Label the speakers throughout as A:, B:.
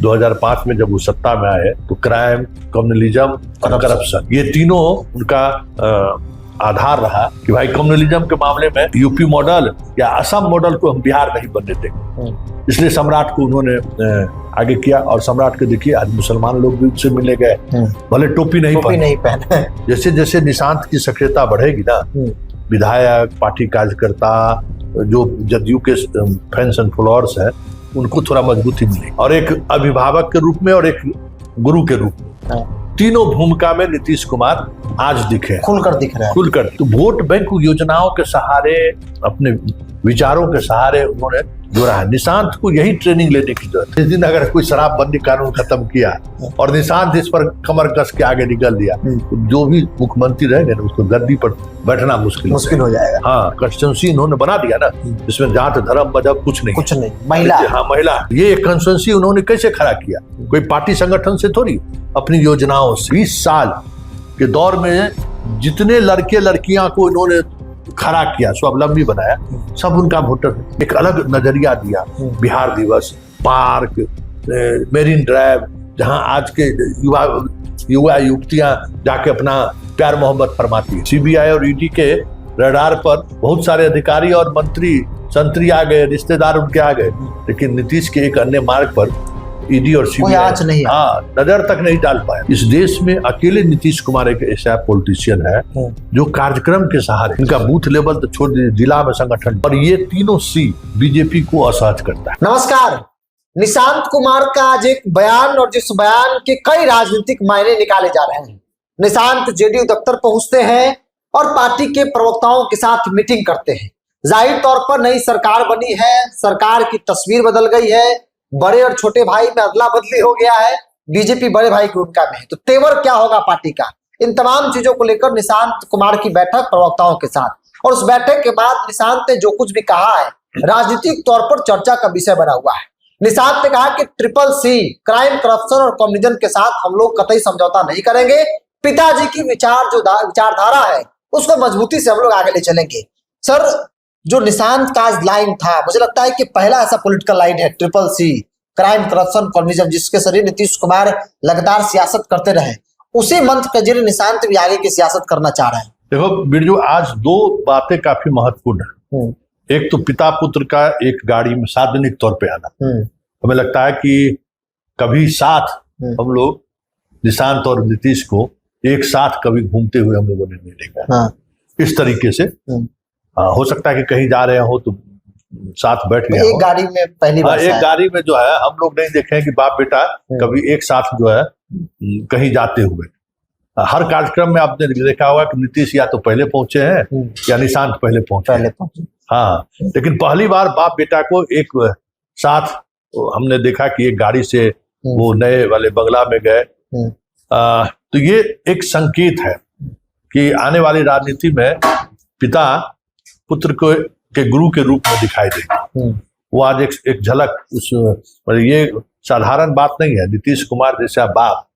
A: 2005 में जब वो सत्ता में आए तो क्राइम, कम्युनलिज्म और करप्शन, ये तीनों उनका आधार रहा कि भाई कम्युनलिज्म के मामले में यूपी मॉडल या असम मॉडल को हम बिहार नहीं बनने देंगे। इसलिए सम्राट को उन्होंने आगे किया। और सम्राट को देखिए आज मुसलमान लोग भी उससे मिले गए, भले टोपी नहीं पहने। जैसे जैसे निशांत की सक्रियता बढ़ेगी ना, विधायक, पार्टी कार्यकर्ता, जो जदयू के फैंस एंड फॉलोअर्स हैं, उनको थोड़ा मजबूती मिलेगी। और एक अभिभावक के रूप में और एक गुरु के रूप में, तीनों भूमिका में नीतीश कुमार आज दिखे, खुलकर दिख रहे हैं, खुलकर। तो वोट बैंक योजनाओं के सहारे, अपने विचारों के सहारे उन्होंने जुड़ा है। निशांत को यही ट्रेनिंग लेने की जरूरत है। इस दिन अगर कोई शराबबंदी कानून खत्म किया और निशांत इस पर कमर कस के आगे निकल दिया, तो जो भी मुख्यमंत्री रहेंगे ना, उसको गद्दी पर बैठना मुश्किल हो जाएगा। हाँ, कॉन्स्टिट्यूंसी इन्होंने बना दिया ना, जिसमें जात, धर्म, मजहब कुछ नहीं। महिला, हाँ महिला, ये कॉन्स्टिट्यूंसी उन्होंने कैसे खड़ा किया? कोई पार्टी संगठन से थोड़ी, अपनी योजनाओं से। 20 साल के दौर में जितने लड़के लड़कियां को इन्होंने खड़ा किया, स्वावलंबी बनाया, सब उनका वोटर। एक अलग नजरिया दिया। बिहार दिवस, पार्क, मेरीन ड्राइव, जहां आज के युवा युवतियां जाके अपना प्यार मोहब्बत फरमाती है। सीबीआई और ईडी के रडार पर बहुत सारे अधिकारी और मंत्री संतरी आ गए, रिश्तेदार उनके आ गए, लेकिन नीतीश के एक अन्य मार्ग पर ईडी और सीबीआई नजर तक नहीं डाल पाया। इस देश में अकेले नीतीश कुमार एक ऐसा पॉलिटिशियन है जो कार्यक्रम के सहारे, इनका बूथ लेवल तो छोड़ दीजिए, जिला में संगठन, और ये तीनों सी बीजेपी को असहज करता है।
B: नमस्कार। निशांत कुमार का आज एक बयान, और जिस बयान के कई राजनीतिक मायने निकाले जा रहे हैं। निशांत जेडीयू दफ्तर पहुंचते हैं और पार्टी के प्रवक्ताओं के साथ मीटिंग करते हैं। जाहिर तौर पर नई सरकार बनी है, सरकार की तस्वीर बदल गई है, बड़े और छोटे भाई में अदला बदली हो गया है, बीजेपी बड़े भाई की भूमिका में है। तो तेवर क्या होगा पार्टी का, इन तमाम चीजों को लेकर निशांत कुमार की बैठक प्रवक्ताओं के साथ, और उस बैठक के बाद निशांत ने जो कुछ भी कहा है राजनीतिक तौर पर चर्चा का विषय बना हुआ है। निशांत ने कहा कि CCC, क्राइम, करप्शन और कम्युनिज्म के साथ हम लोग कतई समझौता नहीं करेंगे। पिताजी की विचारधारा है, उसको मजबूती से हम लोग आगे ले चलेंगे। सर, जो निशांत का लाइन था, मुझे लगता है कि पहला ऐसा पॉलिटिकल लाइन है, CCC, क्राइम, करप्शन, कम्युनिज्म, जिसके जरिए नीतीश कुमार लगातार सियासत करते रहे, उसी मंत्र के जरिए निशांत भी आगे की सियासत करना चाह रहे हैं।
A: देखो बिरजू, आज दो बातें काफी महत्वपूर्ण है। एक तो पिता पुत्र का एक गाड़ी में सार्वजनिक तौर पे आना। हमें लगता है कि कभी साथ हम लोग निशांत और नीतीश को एक साथ कभी घूमते हुए हम लोगों ने नहीं देखा। इस तरीके से हो सकता है कि कहीं जा रहे हो तो साथ बैठ गए,
B: एक गाड़ी में पहली बार,
A: एक गाड़ी में जो है हम लोग नहीं देखे हैं कि बाप बेटा कभी एक साथ जो है कहीं जाते हुए। हर कार्यक्रम में आपने देखा होगा कि नीतीश या तो पहले पहुंचे हैं या निशांत पहले पहुंचे। हाँ, लेकिन पहली बार बाप बेटा को एक साथ हमने देखा कि एक गाड़ी से वो नए वाले बंगला में गए। तो ये एक संकेत है कि आने वाली राजनीति में पिता पुत्र को के गुरु के रूप में दिखाई देगी। वो आज एक झलक उस, ये साधारण बात नहीं है। नीतीश कुमार जैसा बाप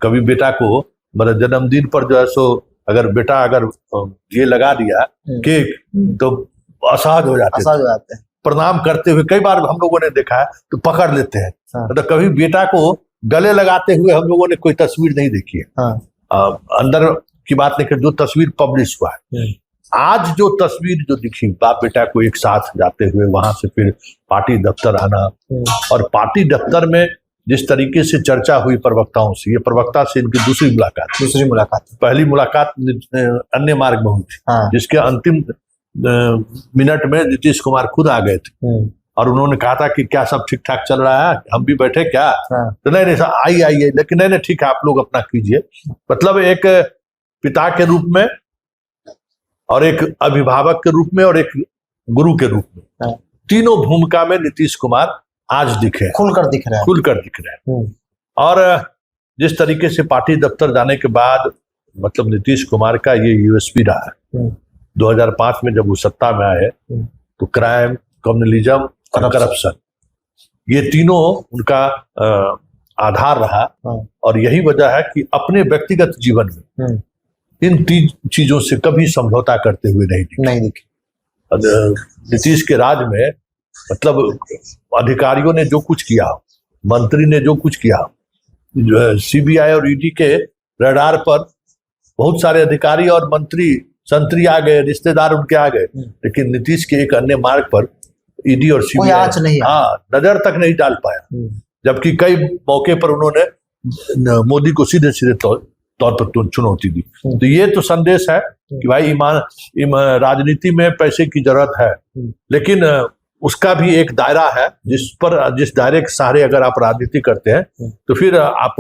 A: कभी बेटा को, मतलब जन्मदिन पर जो है सो अगर बेटा अगर ये लगा दिया केक तो असहज हो जाते हैं, प्रणाम करते हुए कई बार हम लोगों ने देखा है, तो पकड़ लेते हैं। तो कभी बेटा को गले लगाते हुए हम लोगों ने कोई तस्वीर नहीं देखी है। अंदर की बात नहीं कर, जो तस्वीर पब्लिश हुआ है। आज जो तस्वीर जो दिखी, बाप बेटा को एक साथ जाते हुए, वहां से फिर पार्टी दफ्तर आना, और पार्टी दफ्तर में जिस तरीके से चर्चा हुई प्रवक्ताओं से, ये प्रवक्ता से इनकी दूसरी मुलाकात। पहली मुलाकात अन्य मार्ग में हुई थी, जिसके अंतिम मिनट में नीतीश कुमार खुद आ गए थे और उन्होंने कहा था कि क्या सब ठीक ठाक चल रहा है, हम भी बैठे क्या? तो नहीं आइए, लेकिन नहीं ठीक है, आप लोग अपना कीजिए। मतलब एक पिता के रूप में और एक अभिभावक के रूप में और एक गुरु के रूप में, तीनों भूमिका में नीतीश कुमार आज दिखे, खुलकर दिख रहे हैं। और जिस तरीके से पार्टी दफ्तर जाने के बाद, मतलब नीतीश कुमार का ये यूएसपी रहा है। 2005 में जब वो सत्ता में आए तो क्राइम, कम्युनलिज्म और करप्शन, ये तीनों उनका आधार रहा। और यही वजह है कि अपने व्यक्तिगत जीवन में इन तीन चीजों से कभी समझौता करते हुए नहीं दिखे। नीतीश के राज में, मतलब अधिकारियों ने जो कुछ किया, मंत्री ने जो कुछ किया, सीबीआई और ईडी के रडार पर बहुत सारे अधिकारी और मंत्री संतरी आ गए, रिश्तेदार उनके आ गए, लेकिन नीतीश के एक अन्य मार्ग पर ईडी और सीबीआई नजर तक नहीं डाल पाया, जबकि कई मौके पर उन्होंने मोदी को सीधे सीधे तौर पर चुनौती दी। तो ये तो संदेश है कि भाई राजनीति में पैसे की जरूरत है, लेकिन उसका भी एक दायरा है जिस दायरे के सहारे अगर आप राजनीति करते हैं तो फिर आप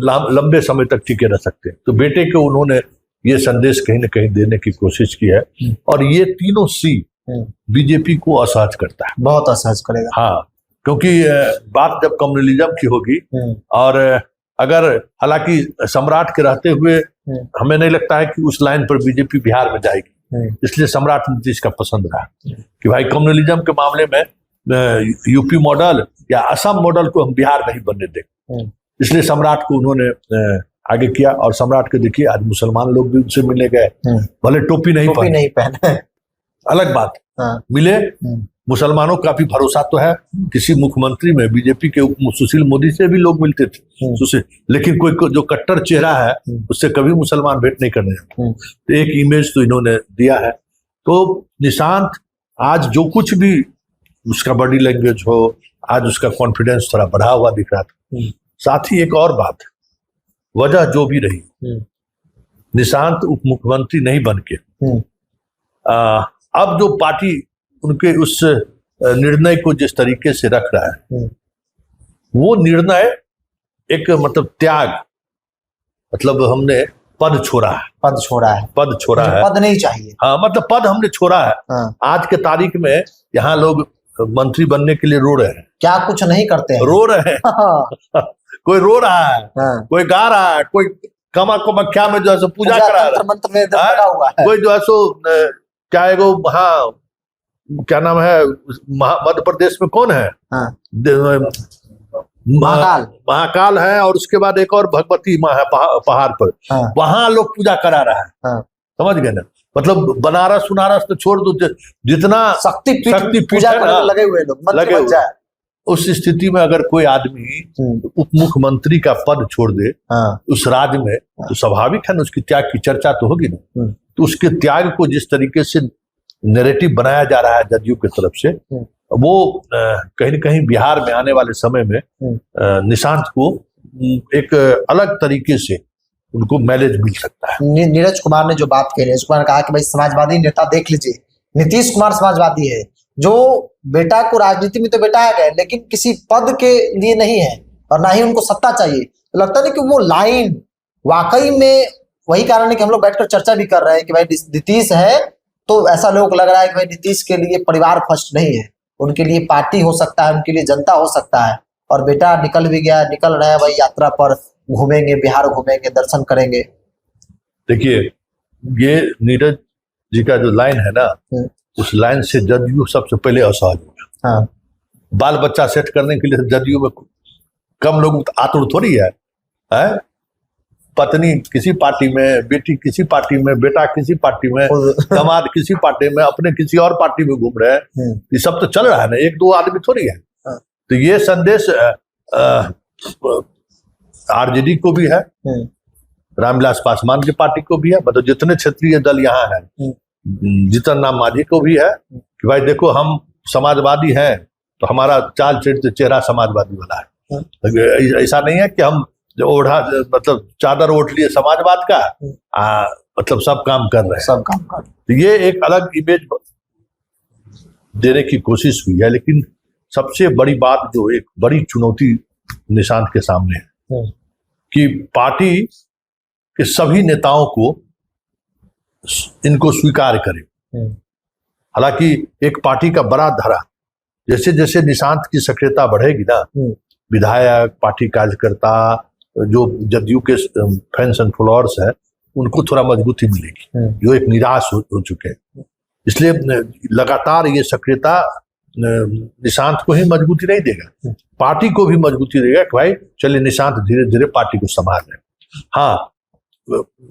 A: लंबे समय तक टिके रह सकते हैं। तो बेटे को उन्होंने ये संदेश कहीं ना कहीं देने की कोशिश की है, और ये तीनों सी बीजेपी को असहज करता है,
B: बहुत असहज करेगा।
A: हाँ, क्योंकि बात जब कम्युनलिज्म की होगी, और अगर हालांकि सम्राट के रहते हुए हमें नहीं लगता है कि उस लाइन पर बीजेपी बिहार में जाएगी, इसलिए सम्राट नीतीश का पसंद रहा कि भाई कम्युनलिज्म के मामले में यूपी मॉडल या असम मॉडल को हम बिहार नहीं बनने दें, इसलिए सम्राट को उन्होंने आगे किया। और सम्राट के देखिए आज मुसलमान लोग भी उनसे मिलने गए, भले टोपी नहीं पहने, अलग बात, मिले, मुसलमानों का भी भरोसा तो है। किसी मुख्यमंत्री में बीजेपी के सुशील मोदी से भी लोग मिलते थे, लेकिन कोई जो कट्टर चेहरा है उससे कभी मुसलमान भेंट नहीं करने जाते। तो एक इमेज तो इन्होंने दिया है। तो निशांत आज जो कुछ भी उसका बॉडी लैंग्वेज हो, आज उसका कॉन्फिडेंस थोड़ा बढ़ा हुआ दिख रहा था। साथ ही एक और बात, वजह जो भी रही, निशांत उप मुख्यमंत्री नहीं बन के अब जो पार्टी उनके उस निर्णय को जिस तरीके से रख रहा है, वो निर्णय एक मतलब त्याग, मतलब हमने पद छोड़ा है,
B: पद नहीं चाहिए।
A: हाँ, मतलब पद हमने छोड़ा है। आज के तारीख में यहाँ लोग मंत्री बनने के लिए रो रहे हैं,
B: क्या कुछ नहीं करते हैं,
A: रो रहे हैं। कोई रो रहा है, कोई गा रहा है, कोई कमाख्या में जो है सो पूजा करा रहा है, कोई जो है सो क्या एगो, हाँ क्या नाम है, मध्य प्रदेश में कौन है, महाकाल है, और उसके बाद एक और भगवती माँ है पहाड़ पर, वहां लोग पूजा करा रहा है। समझ गए ना, मतलब बनारस तो छोड़ दो, जितना शक्ति पूजा
B: लगे हुए लोग,
A: उस स्थिति में अगर कोई आदमी उप मुख्यमंत्री का पद छोड़ दे उस राज्य में, तो स्वाभाविक है ना उसकी त्याग की चर्चा तो होगी ना। तो उसके त्याग को जिस तरीके से नैरेटिव बनाया जा रहा है जदयू की तरफ से, वो कहीं न कहीं बिहार में आने वाले समय में निशांत को एक अलग तरीके से उनको मैलेज मिल सकता है।
B: नीरज कुमार ने जो बात कही, नीरज कुमार ने कहा कि भाई समाजवादी नेता देख लीजिए, नीतीश कुमार समाजवादी है, जो बेटा को राजनीति में तो बैठाया गया लेकिन किसी पद के लिए नहीं है, और ना ही उनको सत्ता चाहिए। तो लगता नहीं कि वो लाइन वाकई में वही कारण है कि हम लोग बैठकर चर्चा भी कर रहे हैं कि भाई नीतीश है, तो ऐसा लोग लग रहा है कि भाई नीतीश के लिए परिवार फर्स्ट नहीं है, उनके लिए पार्टी हो सकता है, उनके लिए जनता हो सकता है। और बेटा निकल भी गया, निकल रहा है भाई यात्रा पर, घूमेंगे, बिहार घूमेंगे, दर्शन करेंगे।
A: देखिए, ये नीरज जी का जो लाइन है ना, उस लाइन से जदयू सबसे पहले असहज हुआ। बाल बच्चा सेट करने के लिए जदयू में कम लोग आतुर थोड़ी है। पत्नी किसी पार्टी में, बेटी किसी पार्टी में, बेटा किसी पार्टी में, दामाद किसी पार्टी में, अपने किसी और पार्टी में घूम रहे हैं। ये सब तो चल रहा है ना, एक दो आदमी थोड़ी है। तो ये संदेश आरजेडी को भी है, रामविलास पासवान की पार्टी को भी है, मतलब जितने क्षेत्रीय दल यहाँ है, जीतन राम मांझी को भी है कि भाई देखो हम समाजवादी हैं, तो हमारा चाल चेहरा समाजवादी वाला है। ऐसा नहीं है कि हम जो ओढ़ा मतलब चादर ओढ़ लिए समाजवाद का, मतलब सब काम कर रहे हैं। तो ये एक अलग इमेज देने की कोशिश हुई है, लेकिन सबसे बड़ी बात जो एक बड़ी चुनौती निशांत के सामने है कि पार्टी के सभी नेताओं को इनको स्वीकार करें। हालांकि एक पार्टी का बड़ा धरा, जैसे जैसे निशांत की सक्रियता बढ़ेगी ना, विधायक, पार्टी कार्यकर्ता, जो जदयू के फैंस एंड फॉलोअर्स है, उनको थोड़ा मजबूती मिलेगी, जो एक निराश हो चुके हैं। इसलिए लगातार ये सक्रियता निशांत को ही मजबूती नहीं देगा, पार्टी को भी मजबूती देगा कि भाई चलिए निशांत धीरे धीरे पार्टी को संभाल रहे। हाँ,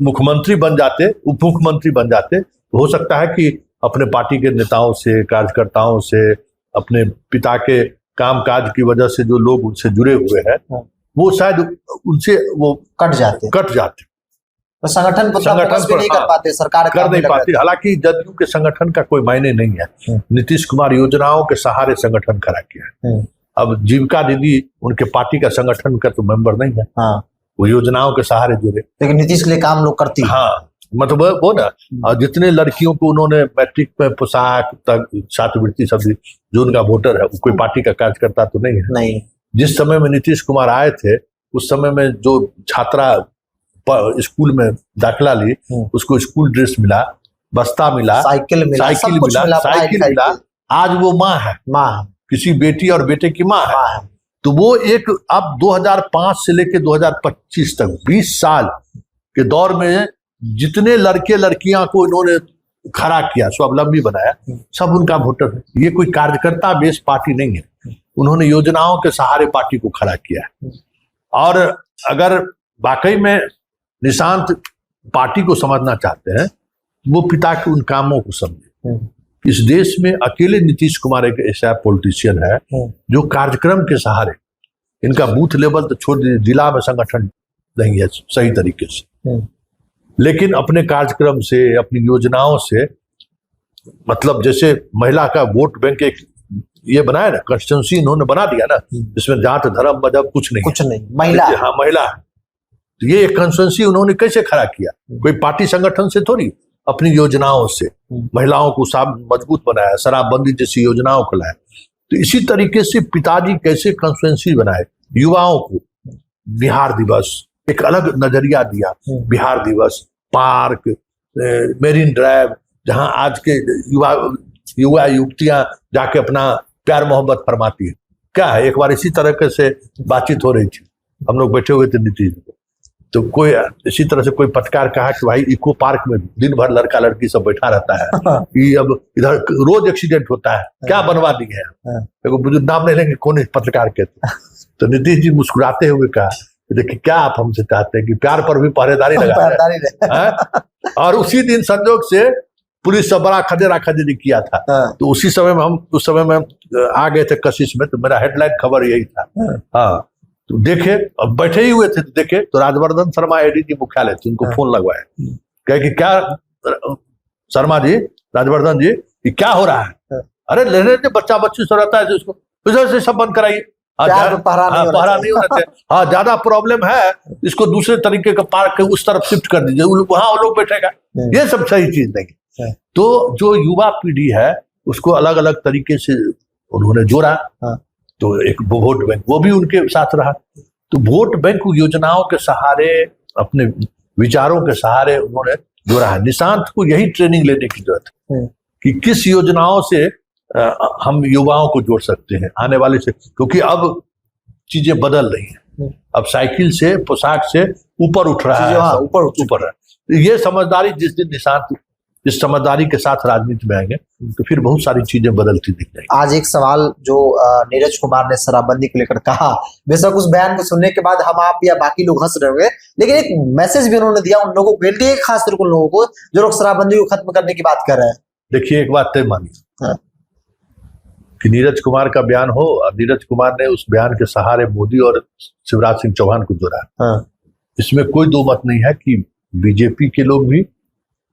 A: मुख्यमंत्री बन जाते, उप मुख्यमंत्री बन जाते, तो हो सकता है कि अपने पार्टी के नेताओं से, कार्यकर्ताओं से, अपने पिता के कामकाज की वजह से जो लोग उनसे जुड़े हुए हैं वो शायद उनसे वो
B: कट जाते, तो संगठन पर नहीं कर पाते, सरकार
A: कर नहीं पाती। हालांकि जदयू के संगठन का कोई मायने नहीं है। नीतीश कुमार योजनाओं के सहारे संगठन खड़ा किया है। अब जीविका दीदी उनके पार्टी का संगठन का तो मेंबर नहीं है, वो योजनाओं के सहारे जुड़े,
B: लेकिन नीतीश के लिए काम लोग करती है।
A: हाँ, मतलब वो ना, और जितने लड़कियों को उन्होंने मैट्रिक में पोशाक तक छात्रवृत्ति सब दी, जो उनका वोटर है वो कोई पार्टी का कार्यकर्ता तो नहीं है।
B: नहीं,
A: जिस समय में नीतीश कुमार आए थे उस समय में जो छात्रा स्कूल में दाखिला ली उसको स्कूल ड्रेस मिला, बस्ता मिला,
B: साइकिल मिला,
A: आज वो माँ है, किसी बेटी और बेटे की माँ है। तो वो एक अब 2005 से लेकर 2025 तक 20 साल के दौर में जितने लड़के लड़कियां को इन्होंने खड़ा किया, स्वावलंबी बनाया, सब उनका वोटर है। ये कोई कार्यकर्ता बेस पार्टी नहीं है, उन्होंने योजनाओं के सहारे पार्टी को खड़ा किया है। और अगर वाकई में निशांत पार्टी को समझना चाहते हैं, वो पिता के उन कामों को समझे। इस देश में अकेले नीतीश कुमार एक ऐसा पॉलिटिशियन है जो कार्यक्रम के सहारे, इनका बूथ लेवल तो छोड़ दीजिए, जिला में संगठन नहीं है सही तरीके से, लेकिन अपने कार्यक्रम से, अपनी योजनाओं से, मतलब जैसे महिला का वोट बैंक एक ये बनाया ना, कॉन्स्टिट्यूंसी इन्होंने बना दिया ना, जिसमें जात धर्म मजहब कुछ नहीं,
B: महिला,
A: हाँ महिला। तो ये एक कॉन्स्टिट्यूंसी उन्होंने कैसे खड़ा किया? कोई पार्टी संगठन से थोड़ी, अपनी योजनाओं से महिलाओं को मजबूत बनाया, शराबबंदी जैसी योजनाओं को लाया। तो इसी तरीके से पिताजी कैसे कॉन्स्टिट्यूंसी बनाए, युवाओं को बिहार दिवस एक अलग नजरिया दिया, बिहार दिवस, पार्क, मेरीन ड्राइव, जहां आज के युवा युवतियां जाके अपना प्यार मोहब्बत फरमाती है। क्या है, एक बार इसी तरह से बातचीत हो रही थी, हम लोग बैठे हुए थे नीतीश, तो कोई इसी तरह से कोई पत्रकार कहा कि भाई इको पार्क में दिन भर लड़का लड़की सब बैठा रहता है, कि अब इधर रोज एक्सीडेंट होता है, क्या बनवा दिए हैं? मुझे नाम नहीं लेंगे कौन पत्रकार के। तो नीतीश जी मुस्कुराते हुए कहा, देखिए क्या आप हमसे चाहते हैं कि प्यार पर भी पहरेदारी लगा। और उसी दिन संजोग से पुलिस से बड़ा खदेरा खदेरी किया था। तो उसी समय में हम उस समय में आ गए थे कशिश में, तो मेरा हेडलाइन खबर यही था। हाँ, तो देखे, अब बैठे ही हुए थे, तो देखे तो राजवर्धन शर्मा एडीजी मुख्यालय थे, उनको फोन लगवाया, कहे कि क्या शर्मा जी, राजवर्धन जी, ये क्या हो रहा है? अरे लेने से बच्चा बच्ची से रहता है, इसको इधर से सब बंद कराइए, पहरा नहीं होना चाहिए। हाँ, ज्यादा प्रॉब्लम है, इसको दूसरे तरीके का पार्क उस तरफ शिफ्ट कर दीजिए, वहां वो लोग बैठेगा। ये सब सही चीज नहीं। तो जो युवा पीढ़ी है उसको अलग अलग तरीके से उन्होंने जोड़ा। तो एक वोट बैंक वो भी उनके साथ रहा। तो वोट बैंक योजनाओं के सहारे, अपने विचारों के सहारे उन्होंने जोड़ा है। निशांत को यही ट्रेनिंग लेने की जरूरत है कि किस योजनाओं से हम युवाओं को जोड़ सकते हैं आने वाले से, क्योंकि अब चीजें बदल रही हैं। अब साइकिल से, पोशाक से ऊपर उठ रहा है, ऊपर है। ये समझदारी, जिस दिन निशांत इस समझदारी के साथ राजनीति में आएंगे तो फिर बहुत सारी चीजें बदलती दिख जाएंगी।
B: आज एक सवाल जो नीरज कुमार ने शराबबंदी को लेकर कहा, बेशक उस बयान को सुनने के बाद हम आप या बाकी लोग हंस रहे होंगे, लेकिन एक मैसेज भी उन्होंने दिया उन लोगों के लिए, खास तौर पर उन लोगों को जो लोग शराबबंदी को खत्म करने की बात कर रहे हैं।
A: देखिए, एक बात तय मानिए कि नीरज कुमार का बयान हो, और नीरज कुमार ने उस बयान के सहारे मोदी और शिवराज सिंह चौहान को जोड़ा, इसमें कोई दो मत नहीं है कि बीजेपी के लोग भी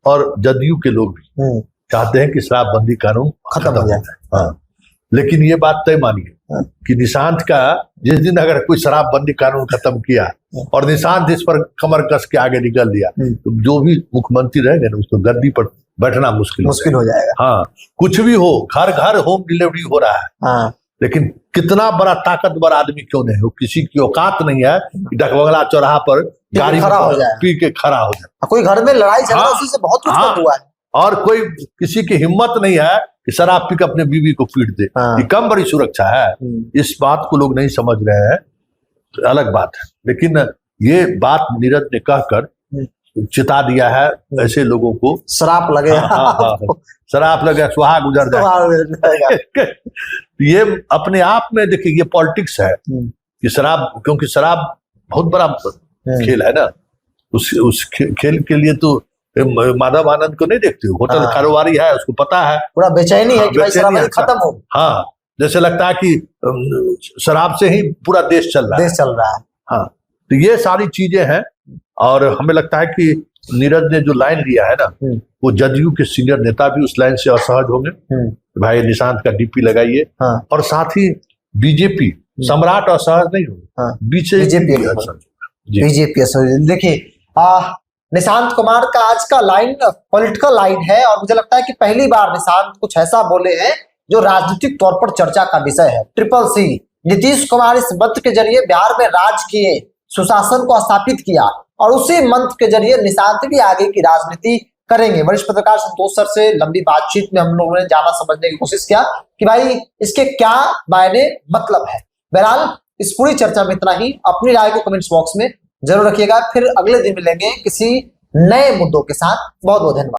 A: और जदयू के लोग भी चाहते हैं कि शराबबंदी कानून खत्म हो जाए। हाँ, लेकिन ये बात तय मानिए कि निशांत का जिस दिन अगर कोई शराबबंदी कानून खत्म किया और निशांत इस पर कमर कस के आगे निकल दिया, तो जो भी मुख्यमंत्री रहेंगे ना, उसको गद्दी पर बैठना मुश्किल हो जाएगा। हाँ, कुछ भी हो, घर घर होम डिलीवरी हो रहा है। हाँ, लेकिन कितना बड़ा ताकतवर आदमी क्यों नहीं हो, किसी की औकात नहीं है कि डकबंगला चौराहा पर गाड़ी खड़ा हो जाए, पी के खड़ा हो जाए।
B: कोई घर में लड़ाई झगड़ा से बहुत कुछ हुआ है, और
A: कोई किसी की हिम्मत नहीं है कि शराब पी के अपने बीवी को पीट दे। ये कम बड़ी सुरक्षा है। इस बात को लोग नहीं समझ रहे हैं, तो अलग बात है। लेकिन ये बात नीरज ने कहकर चिता दिया है ऐसे लोगों को,
B: शराब लगे,
A: शराब लगे, सुहाग गुजर जाए। ये अपने आप में देखिए, ये पॉलिटिक्स है कि शराब, क्योंकि शराब बहुत बड़ा खेल है ना, उस खेल के लिए तो माधव आनंद को नहीं देखते हो, होटल कारोबारी है, उसको पता है,
B: पूरा बेचैनी है कि भाई शराब खत्म हो।
A: हाँ, जैसे लगता है कि शराब से ही पूरा देश चल रहा है।
B: देश चल रहा है।
A: हाँ, तो ये सारी चीजें हैं और हमें लगता है कि नीरज ने जो लाइन लिया है ना, वो जदयू के सीनियर नेता भी उस लाइन से असहज होंगे। भाई निशांत का डीपी लगाइए।
B: हाँ।
A: और साथ ही बीजेपी सम्राट असहज नहीं होगा।
B: हाँ।
A: बीजेपी
B: बीजेपी देखिए निशांत कुमार का आज का लाइन पॉलिटिकल लाइन है और मुझे लगता है कि पहली बार निशांत कुछ ऐसा बोले हैं जो राजनीतिक तौर पर चर्चा का विषय है। ट्रिपल सी नीतीश कुमार इस मंत्र के जरिए बिहार में राज किए, सुशासन को स्थापित किया और उसी मंत्र के जरिए निशांत भी आगे की राजनीति करेंगे। वरिष्ठ पत्रकार संतोष सर से लंबी बातचीत में हम लोगों ने जाना समझने की कोशिश किया कि भाई इसके क्या मायने मतलब है। बहरहाल इस पूरी चर्चा में इतना ही। अपनी राय को कमेंट्स बॉक्स में जरूर रखिएगा। फिर अगले दिन मिलेंगे किसी नए मुद्दों के साथ। बहुत बहुत धन्यवाद।